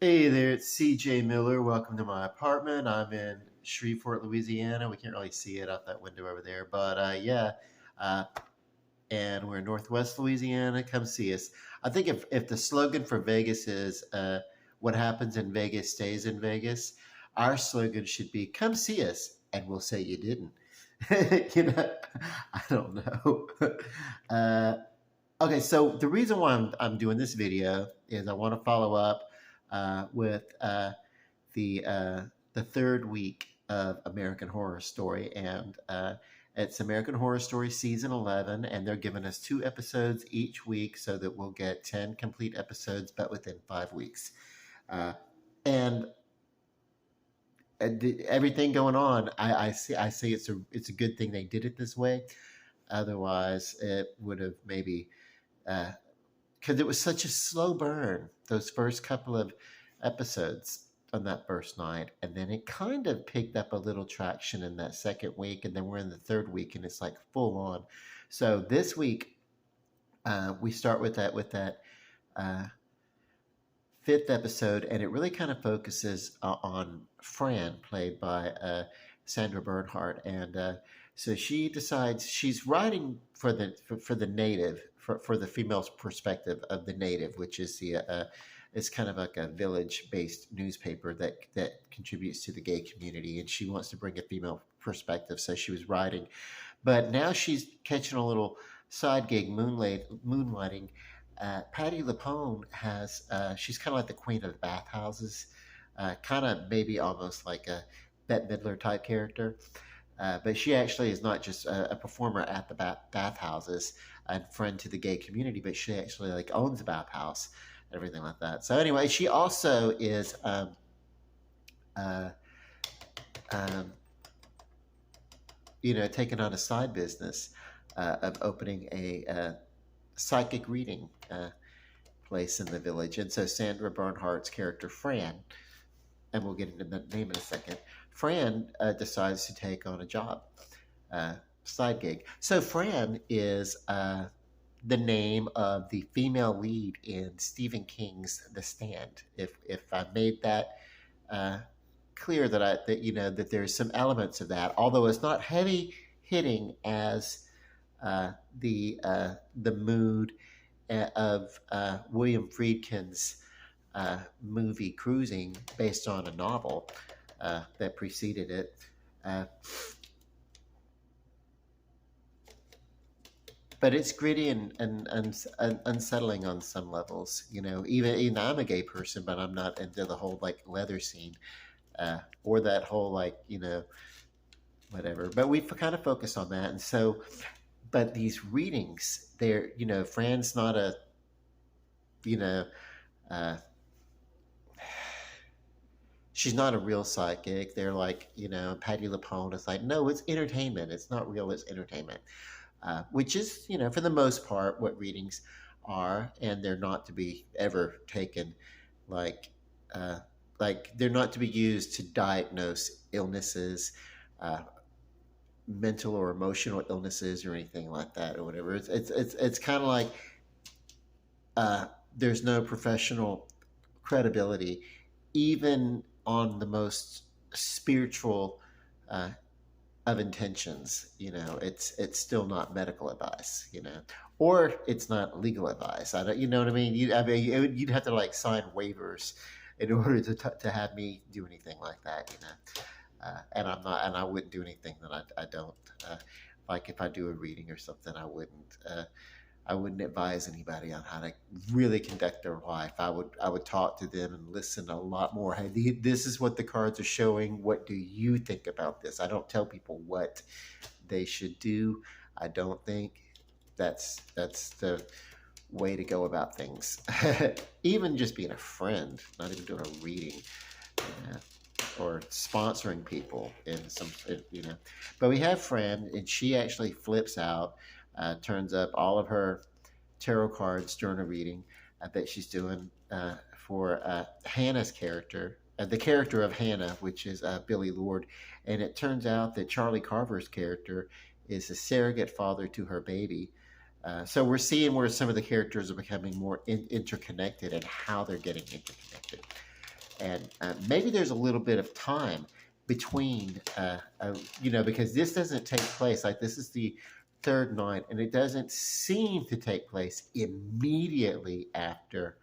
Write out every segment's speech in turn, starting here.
Hey there, it's CJ Miller. Welcome to my apartment. I'm in Shreveport, Louisiana. We can't really see it out that window over there, but uh, and we're in Northwest Louisiana. Come see us. I think if the slogan for Vegas is "What happens in Vegas stays in Vegas," our slogan should be "Come see us," and we'll say you didn't. you know, I don't know. uh, Okay, so the reason why I'm doing this video is I want to follow up with the third week of American Horror Story, and it's American Horror Story season 11, and they're giving us 2 episodes each week, so that we'll get 10 complete episodes, but within 5 weeks. Uh, and everything going on, I see it's a good thing they did it this way. Otherwise, it would have maybe because it was such a slow burn those first couple of episodes on that first night, and then it kind of picked up a little traction in that second week, and then we're in the third week and it's like full on. So this week we start with that uh, fifth episode, and it really kind of focuses on Fran, played by Sandra Bernhardt, and so she decides she's writing for the native, for the female's perspective of the native, which is the it's kind of like a village-based newspaper that contributes to the gay community, and she wants to bring a female perspective. So she was writing, but now she's catching a little side gig, moonlighting. Patty LuPone has she's kind of like the queen of the bathhouses, kind of maybe almost like a Bette Midler type character. But she actually is not just a performer at the bathhouses and friend to the gay community, but she actually like owns a bathhouse and everything like that. So anyway, she also is uh, um, taking on a side business of opening a psychic reading place in the village. And so Sandra Bernhardt's character Fran, and we'll get into the name in a second, Fran decides to take on a job, side gig. So Fran is the name of the female lead in Stephen King's The Stand. If I made that uh, clear that there's some elements of that, although it's not heavy hitting as the mood of William Friedkin's movie Cruising, based on a novel that preceded it. Uh, but it's gritty and unsettling on some levels. Even I'm a gay person, but I'm not into the whole like leather scene or that whole like whatever. But we kind of focus on that, and so. But these readings, Fran's not a you know uh, she's not a real psychic. They're like, Patty LuPone is like, no, it's entertainment. It's not real. It's entertainment, which is, for the most part, what readings are, and they're not to be ever taken like, uh, like they're not to be used to diagnose illnesses, uh, mental or emotional illnesses, or anything like that, or whatever. It's kind of like there's no professional credibility, even on the most spiritual uh, of intentions. It's still not medical advice. Or it's not legal advice. I don't, you know what I mean? You'd have to like sign waivers in order to have me do anything like that. And I'm not, and I wouldn't do anything that I don't. Like if I do a reading or something, I wouldn't advise anybody on how to really conduct their life. I would talk to them and listen a lot more. Hey, this is what the cards are showing. What do you think about this? I don't tell people what they should do. I don't think that's the way to go about things. Even just being a friend, not even doing a reading. Or sponsoring people in some, But we have Fran, and she actually flips out, turns up all of her tarot cards during a reading that she's doing for Hannah's character, the character of Hannah, which is Billy Lord. And it turns out that Charlie Carver's character is a surrogate father to her baby. So we're seeing where some of the characters are becoming more interconnected and how they're getting interconnected. and maybe there's a little bit of time between, because this doesn't take place, like this is the third night, and it doesn't seem to take place immediately after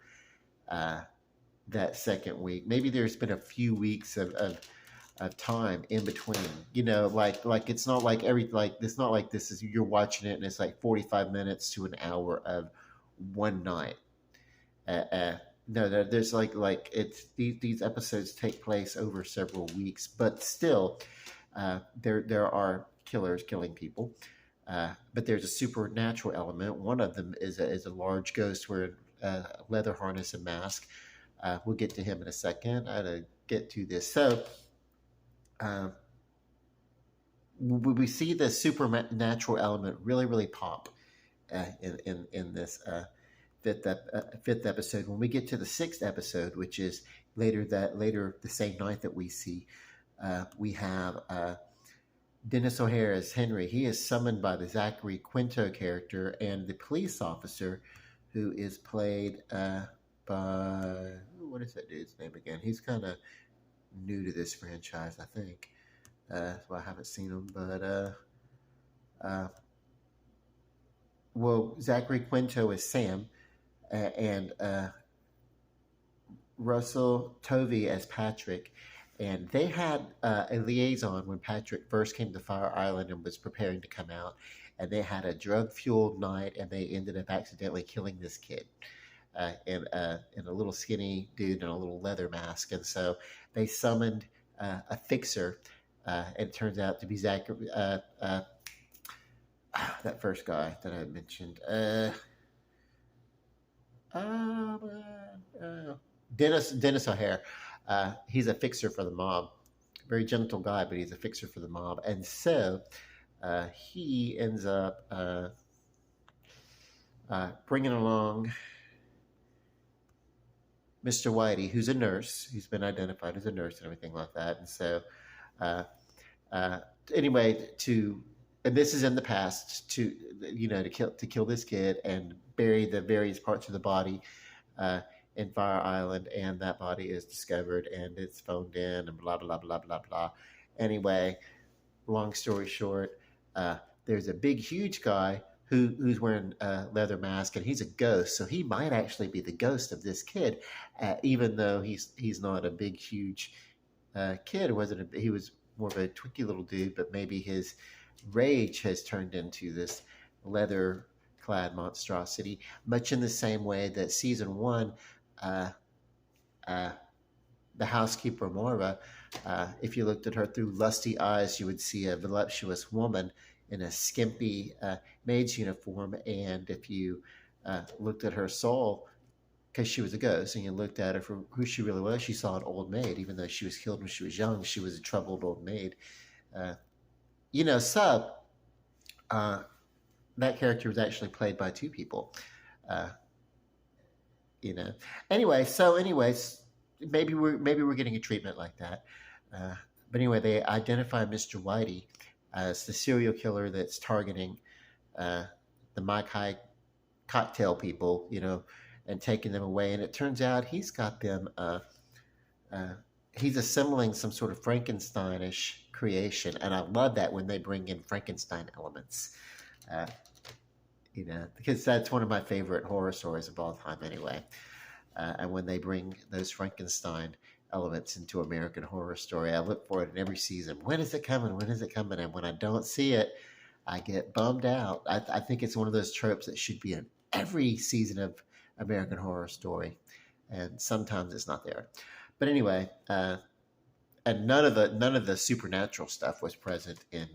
uh, that second week. Maybe there's been a few weeks of time in between. Like it's not like it's not like this is you're watching it and it's like 45 minutes to an hour of one night. Uh, uh, no, there's it's these episodes take place over several weeks, but still, there are killers killing people. But there's a supernatural element. One of them is a large ghost wearing a leather harness and mask. We'll get to him in a second. I gotta get to this. So uh, we see the supernatural element really, really pop in this fifth episode. When we get to the sixth episode, which is later the same night that we see, we have Dennis O'Hare as Henry. He is summoned by the Zachary Quinto character and the police officer, who is played by, what is that dude's name again? He's kind of new to this franchise, I think. So I haven't seen him, but Zachary Quinto is Sam, and Russell Tovey as Patrick. And they had a liaison when Patrick first came to Fire Island and was preparing to come out. And they had a drug-fueled night, and they ended up accidentally killing this kid, and a little skinny dude in a little leather mask. And so they summoned a fixer, and it turns out to be Zachary, that first guy that I mentioned. Dennis O'Hare. He's a fixer for the mob. Very gentle guy, but he's a fixer for the mob. And so he ends up bringing along Mr. Whitey, who's a nurse. He's been identified as a nurse and everything like that. And so, anyway, and this is in the past, to kill this kid and bury the various parts of the body in Fire Island, and that body is discovered and it's phoned in and blah blah blah blah blah. Anyway, long story short, there's a big huge guy who's wearing a leather mask, and he's a ghost, so he might actually be the ghost of this kid, even though he's not a big huge kid. He was more of a twinky little dude, but maybe his rage has turned into this leather clad monstrosity, much in the same way that season one, the housekeeper Moira, if you looked at her through lusty eyes, you would see a voluptuous woman in a skimpy maid's uniform. And if you looked at her soul, because she was a ghost, and you looked at her for who she really was, she saw an old maid. Even though she was killed when she was young, she was a troubled old maid. That character was actually played by two people. Anyways, maybe we're getting a treatment like that. But anyway, they identify Mr. Whitey as the serial killer that's targeting the Mai Kai cocktail people, and taking them away. And it turns out he's got them. He's assembling some sort of Frankenstein-ish creation, and I love that when they bring in Frankenstein elements. Because that's one of my favorite horror stories of all time anyway. And when they bring those Frankenstein elements into American Horror Story, I look for it in every season. When is it coming? When is it coming? And when I don't see it, I get bummed out. I think it's one of those tropes that should be in every season of American Horror Story. And sometimes it's not there. But anyway, and none of the supernatural stuff was present in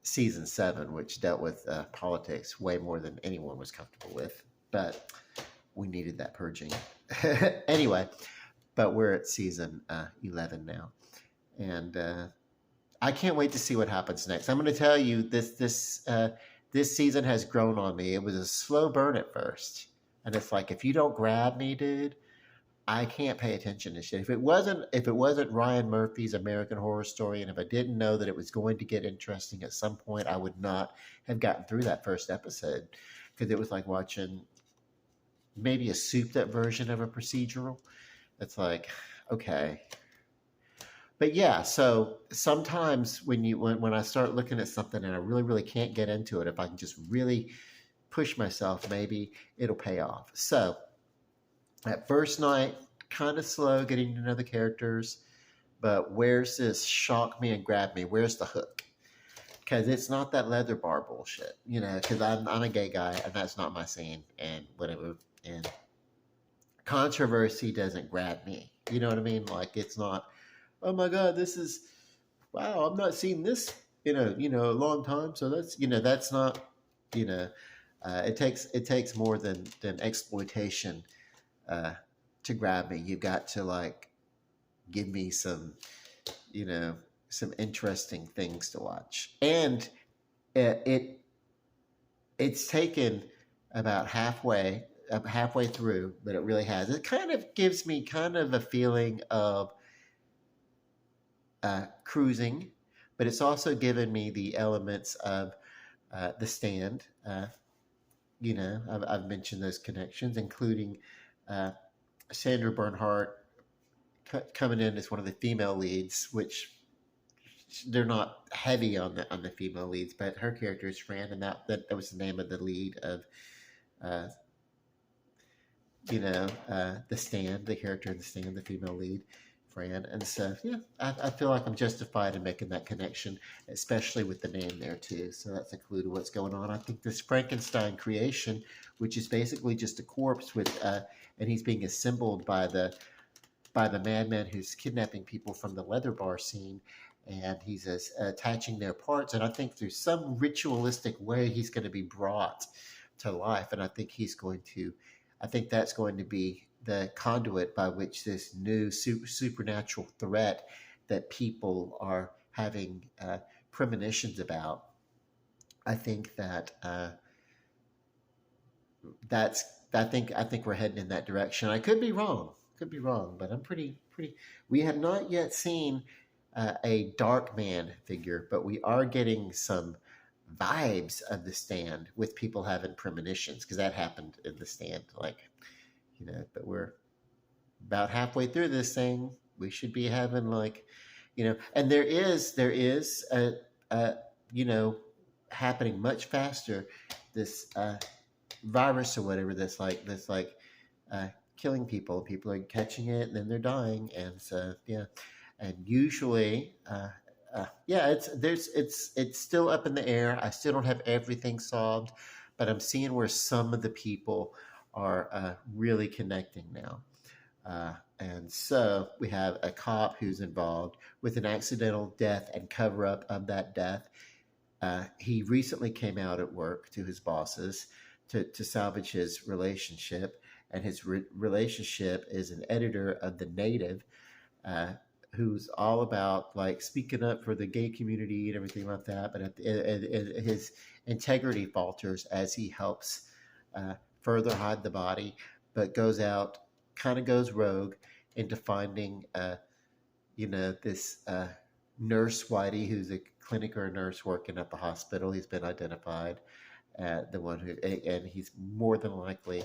season 7, which dealt with politics way more than anyone was comfortable with. But we needed that purging. Anyway, but we're at season 11 now. And I can't wait to see what happens next. I'm going to tell you, this season has grown on me. It was a slow burn at first. And it's like, if you don't grab me, dude, I can't pay attention to shit. If it wasn't Ryan Murphy's American Horror Story, and if I didn't know that it was going to get interesting at some point, I would not have gotten through that first episode, because it was like watching maybe a souped up version of a procedural. It's like, okay. But yeah, so sometimes when I start looking at something and I really, really can't get into it, if I can just really push myself, maybe it'll pay off. So at first night, kind of slow getting to know the characters, but where's this shock me and grab me? Where's the hook? Because it's not that leather bar bullshit, because I'm a gay guy and that's not my scene and whatever. And controversy doesn't grab me. You know what I mean? Like it's not, oh my God, this is, wow, I'm not seeing this a long time. So that's not, you know, it takes more than exploitation uh, to grab me. You've got to like give me you know, some interesting things to watch. And it it's taken about halfway through, but it really has. It kind of gives me kind of a feeling of cruising, but it's also given me the elements of the stand. I've mentioned those connections, including uh, Sandra Bernhardt coming in as one of the female leads, which they're not heavy on the female leads, but her character is Fran, and that was the name of the lead of uh, the stand, the character in the stand, the female lead, Fran. And so, yeah, I feel like I'm justified in making that connection, especially with the name there too. So that's a clue to what's going on. I think this Frankenstein creation, which is basically just a corpse and he's being assembled by the madman who's kidnapping people from the leather bar scene, and he's attaching their parts. And I think through some ritualistic way, he's going to be brought to life. And I think that's going to be the conduit by which this new supernatural threat that people are having premonitions about. I think that's I think we're heading in that direction. I could be wrong, but I'm pretty. We have not yet seen a dark man figure, but we are getting some vibes of the stand with people having premonitions because that happened in the stand. Like, but we're about halfway through this thing. We should be having like, and there is a happening much faster. This virus or whatever that's like uh, killing people. People are catching it and then they're dying, and so yeah, and usually. Yeah, it's still up in the air. I still don't have everything solved, but I'm seeing where some of the people are really connecting now. And so we have a cop who's involved with an accidental death and cover up of that death. He recently came out at work to his bosses to salvage his relationship, and his relationship is an editor of The Native, uh, who's all about like speaking up for the gay community and everything like that. But his integrity falters as he helps further hide the body, but kind of goes rogue into finding, this nurse Whitey, who's a clinic or a nurse working at the hospital. He's been identified, the one who, and he's more than likely,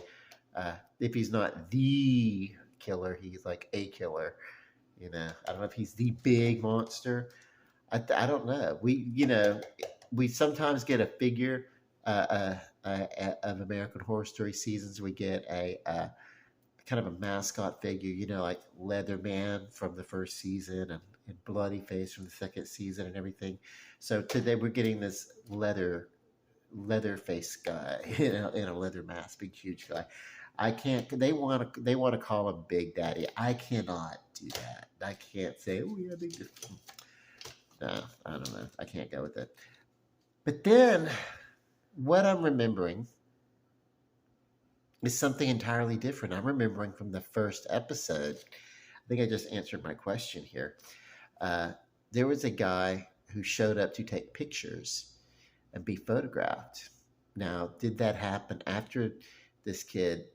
if he's not the killer, he's like a killer. I don't know if he's the big monster. I don't know. We sometimes get a figure of American Horror Story seasons. We get a kind of a mascot figure, like Leatherman from the first season and Bloody Face from the second season and everything. So today we're getting this leather face guy in a leather mask, big huge guy. I can't. They want to call him Big Daddy. I cannot do that. I can't say, oh yeah, Big Daddy. No, I don't know. I can't go with it. But then, what I'm remembering is something entirely different. I'm remembering from the first episode. I think I just answered my question here. There was a guy who showed up to take pictures and be photographed. Now, did that happen after this kid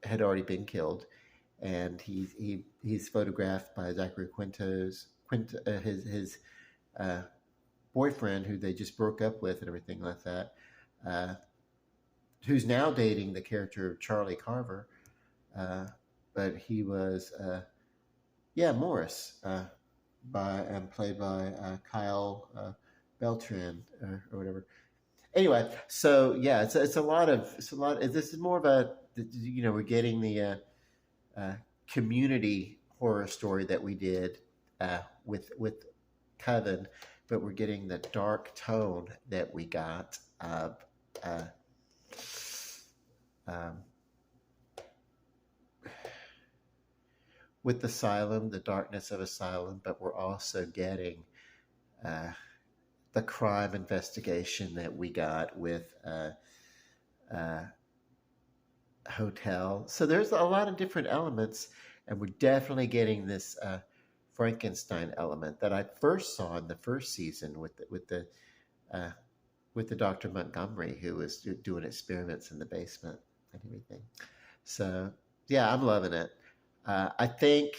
had already been killed, and he's photographed by Zachary his boyfriend, who they just broke up with and everything like that, who's now dating the character of Charlie Carver. but he was yeah, Morris, by played by Kyle Beltran or whatever. Anyway, so yeah, it's a lot of it's a lot. This is more of a, we're getting the uh, community horror story that we did with Coven, but we're getting the dark tone that we got uh, um, with Asylum, the darkness of Asylum, but we're also getting uh, the crime investigation that we got with uh, Hotel. So there's a lot of different elements, and we're definitely getting this Frankenstein element that I first saw in the first season uh, with the Dr. Montgomery who was doing experiments in the basement and everything. So yeah, I'm loving it. I think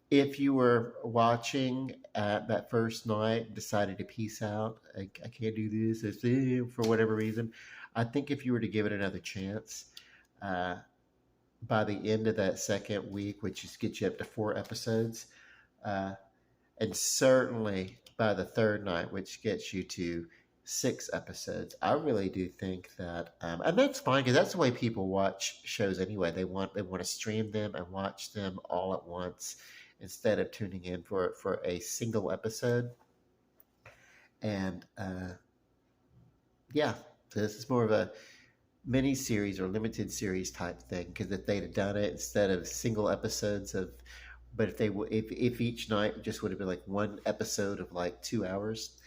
if you were watching that first night, decided to peace out, I can't do this for whatever reason, I think if you were to give it another chance, uh, by the end of that second week, which is get you up to 4 episodes, uh, and certainly by the third night, which gets you to 6 episodes, I really do think that, and that's fine because that's the way people watch shows anyway. They want to stream them and watch them all at once instead of tuning in for a single episode. And yeah, so this is more of a mini series or limited series type thing because if they'd have done it instead of single episodes of, but if each night just would have been like one episode of like 2 hours,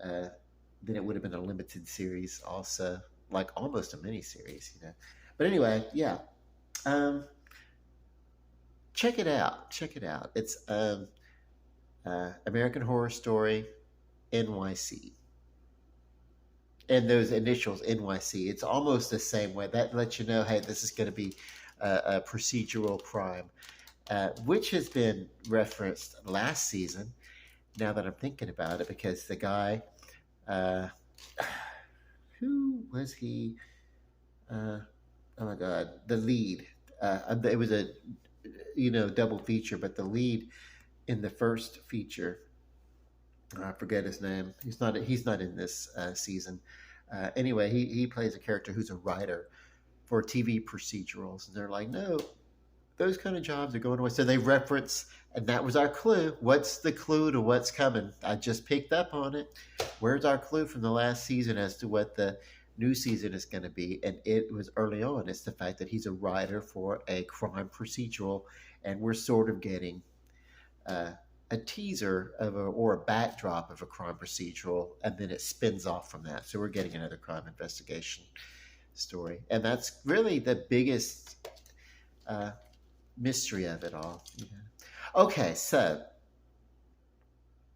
uh, then it would have been a limited series also, like almost a mini series. But anyway, yeah, um, check it out. Check it out. It's American Horror Story NYC. And those initials NYC, it's almost the same way. That lets you know, hey, this is going to be a procedural crime, which has been referenced last season. Now that I'm thinking about it, because the guy, uh, who was he? Uh, oh my God, the lead. It was a double feature, but the lead in the first feature, I forget his name. He's not in this season. Anyway, he plays a character who's a writer for TV procedurals, and they're like, no, those kind of jobs are going away. So they reference, and that was our clue. What's the clue to what's coming? I just picked up on it. Where's our clue from the last season as to what the new season is going to be? And it was early on. It's the fact that he's a writer for a crime procedural, and we're sort of getting uh, a teaser or a backdrop of a crime procedural, and then it spins off from that. So we're getting another crime investigation story, and that's really the biggest uh, mystery of it all. Okay, so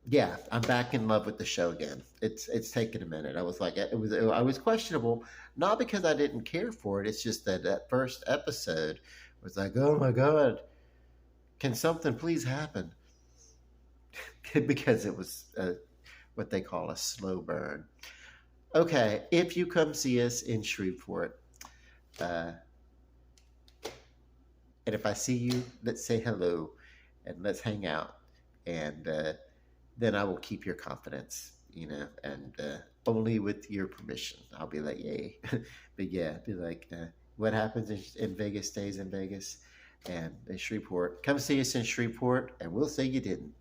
yeah, I'm back in love with the show again. It's taken a minute. I was like, I was questionable, not because I didn't care for it. It's just that first episode was like, oh my God, can something please happen? Because it was what they call a slow burn. Okay, if you come see us in Shreveport, uh, and if I see you, let's say hello and let's hang out. And then I will keep your confidence, and only with your permission. I'll be like, yay. But yeah, be like, what happens in Vegas stays in Vegas. And in Shreveport, come see us in Shreveport, and we'll say you didn't.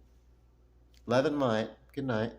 Love and light. Good night.